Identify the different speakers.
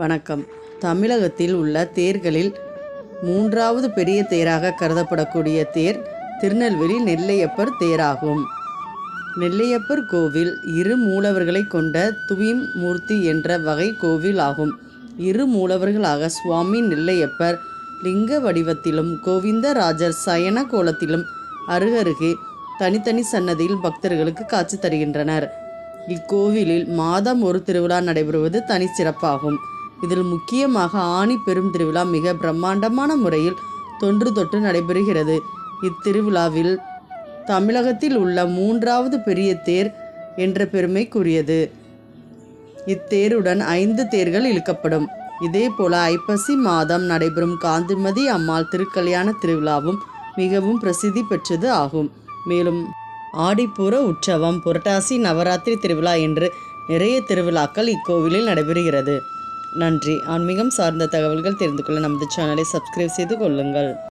Speaker 1: வணக்கம். தமிழகத்தில் உள்ள தேர்களில் மூன்றாவது பெரிய தேராக கருதப்படக்கூடிய தேர் திருநெல்வேலி நெல்லையப்பர் தேராகும். நெல்லையப்பர் கோவில் இரு மூலவர்களை கொண்ட துவீம் மூர்த்தி என்ற வகை கோவில் ஆகும். இரு மூலவர்களாக சுவாமி நெல்லையப்பர் லிங்க வடிவத்திலும் கோவிந்தராஜர் சயன கோலத்திலும் அருகருகே தனித்தனி சன்னதியில் பக்தர்களுக்கு காட்சி தருகின்றனர். இக்கோவிலில் மாதம் ஒரு திருவிழா நடைபெறுவது தனிச்சிறப்பாகும். இதில் முக்கியமாக ஆனி பெரும் திருவிழா மிக பிரம்மாண்டமான முறையில் தொன்று தொட்டு நடைபெறுகிறது. இத்திருவிழாவில் தமிழகத்தில் உள்ள மூன்றாவது பெரிய தேர் என்ற பெருமைக்குரியது. இத்தேருடன் 5 தேர்கள் இழுக்கப்படும். இதேபோல ஐப்பசி மாதம் நடைபெறும் காந்திமதி அம்மாள் திருக்கல்யாண திருவிழாவும் மிகவும் பிரசித்தி பெற்றது ஆகும். மேலும் ஆடிப்பூர உற்சவம், புரட்டாசி நவராத்திரி திருவிழா என்று நிறைய திருவிழாக்கள் இக்கோவிலில் நடைபெறுகிறது. நன்றி. ஆன்மீகம் சார்ந்த தகவல்கள் தெரிந்து கொள்ள நமது சேனலை சப்ஸ்கிரைப் செய்து கொள்ளுங்கள்.